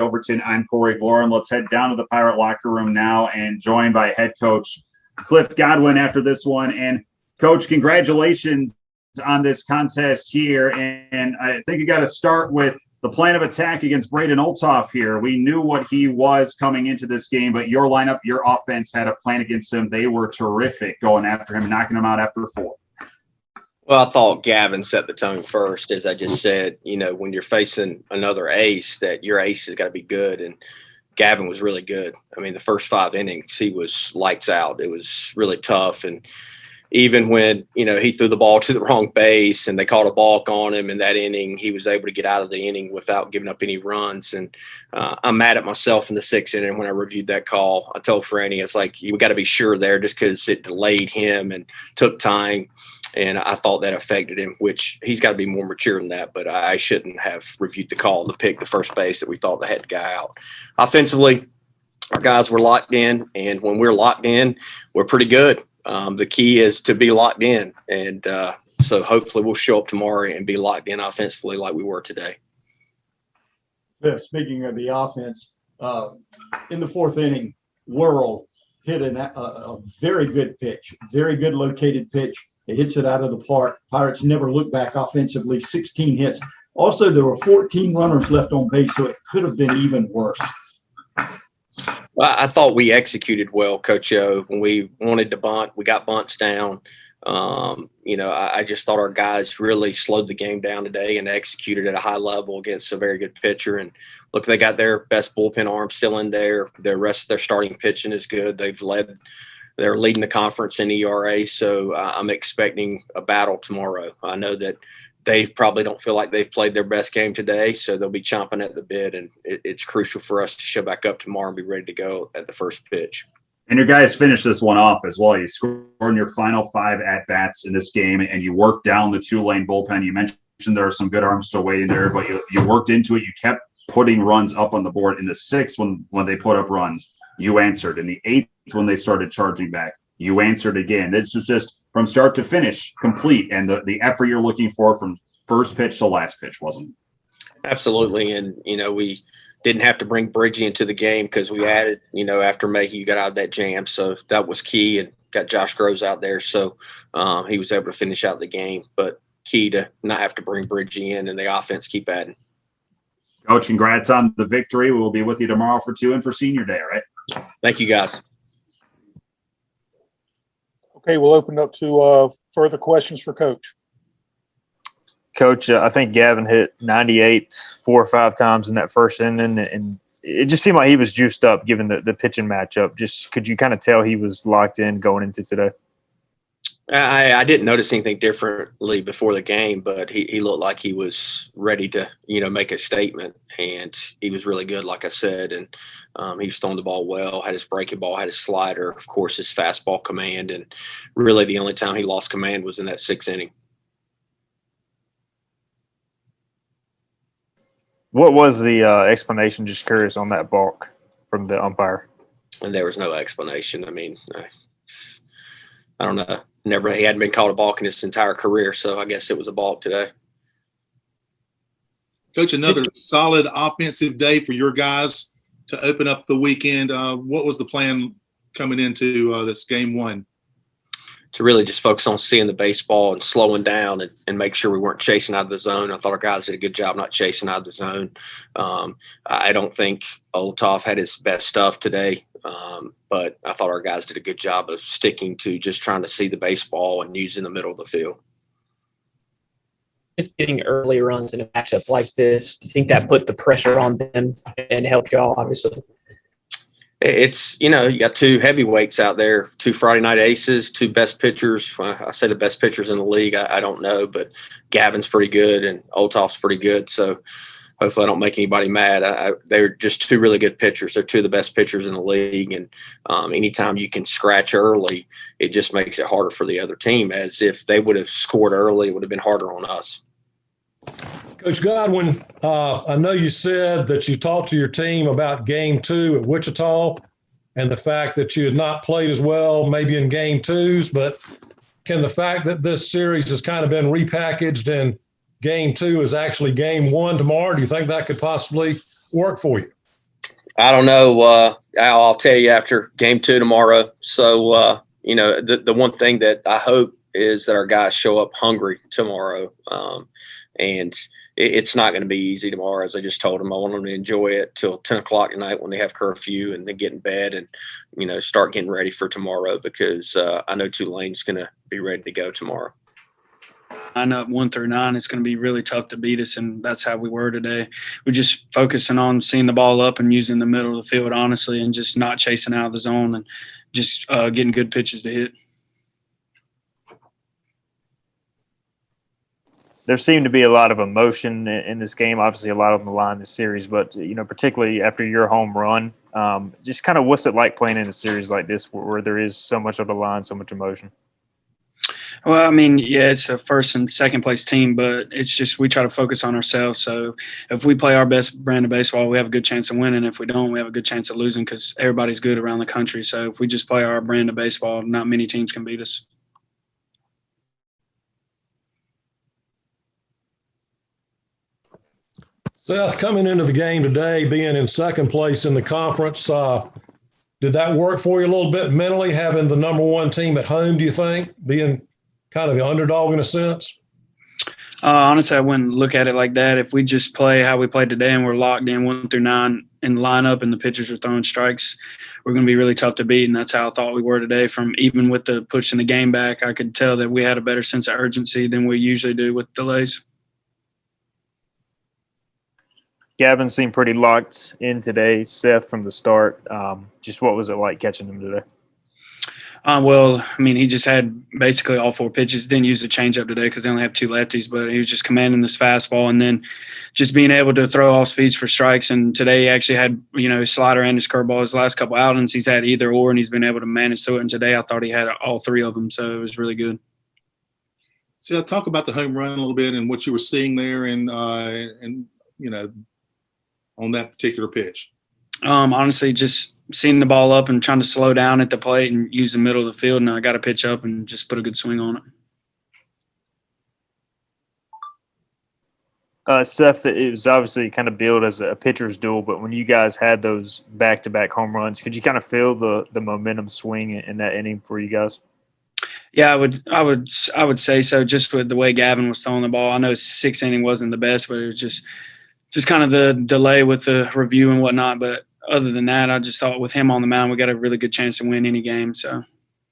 Overton. I'm Corey Glorin. Let's head down to the Pirate locker room now and joined by head coach Cliff Godwin after this one. And Coach, congratulations on this contest here. And I think you got to start with the plan of attack against Braden Olthoff here. We knew what he was coming into this game, but your lineup, your offense had a plan against him. They were terrific going after him and knocking him out after 4. Well, I thought Gavin set the tone first, as I just said. You know, when you're facing another ace, that your ace has got to be good, and Gavin was really good. I mean, the first 5 innings, he was lights out. It was really tough, and even when, you know, he threw the ball to the wrong base and they called a balk on him in that inning, he was able to get out of the inning without giving up any runs. And I'm mad at myself in the 6th inning when I reviewed that call. I told Franny, it's like, you got to be sure there just because it delayed him and took time. And I thought that affected him, which he's got to be more mature than that. But I shouldn't have reviewed the call to pick the first base that we thought they had the guy out. Offensively, our guys were locked in. And when we're locked in, we're pretty good. The key is to be locked in. And so hopefully we'll show up tomorrow and be locked in offensively like we were today. Yeah, speaking of the offense, in the 4th inning, Worrell hit a very good pitch, very good located pitch. It hits it out of the park. Pirates never looked back offensively, 16 hits. Also, there were 14 runners left on base, so it could have been even worse. Well, I thought we executed well, Coach O. When we wanted to bunt, we got bunts down. You know, I just thought our guys really slowed the game down today and executed at a high level against a very good pitcher. And look, they got their best bullpen arm still in there. The rest of their starting pitching is good. They're leading the conference in ERA, so I'm expecting a battle tomorrow. I know that they probably don't feel like they've played their best game today, so they'll be chomping at the bit, and it's crucial for us to show back up tomorrow and be ready to go at the first pitch. And your guys finished this one off as well. You scored in your final 5 at-bats in this game, and you worked down the Tulane bullpen. You mentioned there are some good arms still waiting there, but you worked into it. You kept putting runs up on the board. In the 6th, when they put up runs, you answered. In the 8th, when they started charging back, you answered again. This was just from start to finish complete, and the effort you're looking for from first pitch to last pitch, wasn't it? Absolutely. And, you know, we didn't have to bring Bridgie into the game because we added, you know, after Mayhew got out of that jam. So that was key, and got Josh Groves out there. So he was able to finish out the game. But key to not have to bring Bridgie in and the offense keep adding. Coach, congrats on the victory. We'll be with you tomorrow for 2 and for senior day, all right? Thank you, guys. Okay, we'll open up to further questions for Coach. Coach, I think Gavin hit 98 4 or 5 times in that first inning, and it just seemed like he was juiced up given the pitching matchup. Just could you kind of tell he was locked in going into today? I didn't notice anything differently before the game, but he looked like he was ready to, you know, make a statement, and he was really good, like I said, and he was throwing the ball well, had his breaking ball, had his slider, of course, his fastball command, and really the only time he lost command was in that 6th inning. What was the explanation, just curious, on that balk from the umpire? And there was no explanation. I mean, I don't know. He hadn't been called a balk in his entire career, so I guess it was a balk today. Coach, another solid offensive day for your guys to open up the weekend. What was the plan coming into this game 1? To really just focus on seeing the baseball and slowing down and make sure we weren't chasing out of the zone. I thought our guys did a good job not chasing out of the zone. I don't think Olthoff had his best stuff today, but I thought our guys did a good job of sticking to just trying to see the baseball and using the middle of the field. Just getting early runs in a matchup like this, do you think that put the pressure on them and helped y'all, obviously? It's, you know, you got 2 heavyweights out there, 2 Friday night aces, 2 best pitchers. I say the best pitchers in the league. I don't know, but Gavin's pretty good and Olthoff's pretty good. So hopefully I don't make anybody mad. They're just 2 really good pitchers. They're 2 of the best pitchers in the league. And anytime you can scratch early, it just makes it harder for the other team. As if they would have scored early, it would have been harder on us. Coach Godwin, I know you said that you talked to your team about game 2 at Wichita and the fact that you had not played as well maybe in game 2s, but can the fact that this series has kind of been repackaged and game 2 is actually game 1 tomorrow, do you think that could possibly work for you? I don't know. I'll tell you after game 2 tomorrow. So, the one thing that I hope is that our guys show up hungry tomorrow. And it's not going to be easy tomorrow. As I just told them, I want them to enjoy it till 10 o'clock at night when they have curfew and then get in bed and, start getting ready for tomorrow because I know Tulane's going to be ready to go tomorrow. Line up 1 through 9, it's going to be really tough to beat us, and that's how we were today. We're just focusing on seeing the ball up and using the middle of the field, honestly, and just not chasing out of the zone and just getting good pitches to hit. There seemed to be a lot of emotion in this game. Obviously, a lot on the line this series, but particularly after your home run, just kind of what's it like playing in a series like this where there is so much on the line, so much emotion? Well, I mean, yeah, it's a first and second place team, but it's just we try to focus on ourselves. So if we play our best brand of baseball, we have a good chance of winning. If we don't, we have a good chance of losing because everybody's good around the country. So if we just play our brand of baseball, not many teams can beat us. Seth, coming into the game today, being in second place in the conference, did that work for you a little bit mentally, having the number one team at home, do you think, being kind of the underdog in a sense? Honestly, I wouldn't look at it like that. If we just play how we played today and we're locked in 1 through 9 in the lineup and the pitchers are throwing strikes, we're going to be really tough to beat, and that's how I thought we were today. From even with the pushing the game back, I could tell that we had a better sense of urgency than we usually do with delays. Gavin seemed pretty locked in today, Seth, from the start. Just what was it like catching him today? Well, I mean, he just had basically all 4 pitches. Didn't use the changeup today because they only have 2 lefties, but he was just commanding this fastball and then just being able to throw all speeds for strikes. And today he actually had, his slider and his curveball. His last couple outings, he's had either or, and he's been able to manage through it. And today I thought he had all 3 of them, so it was really good. So talk about the home run a little bit and what you were seeing there and on that particular pitch. Honestly, just seeing the ball up and trying to slow down at the plate and use the middle of the field, and I got to pitch up and just put a good swing on it. Seth, it was obviously kind of billed as a pitcher's duel, but when you guys had those back-to-back home runs, could you kind of feel the momentum swing in that inning for you guys? Yeah, I would say so. Just with the way Gavin was throwing the ball, I know 6th inning wasn't the best, but it was just kind of the delay with the review and whatnot. But other than that, I just thought with him on the mound, we got a really good chance to win any game. So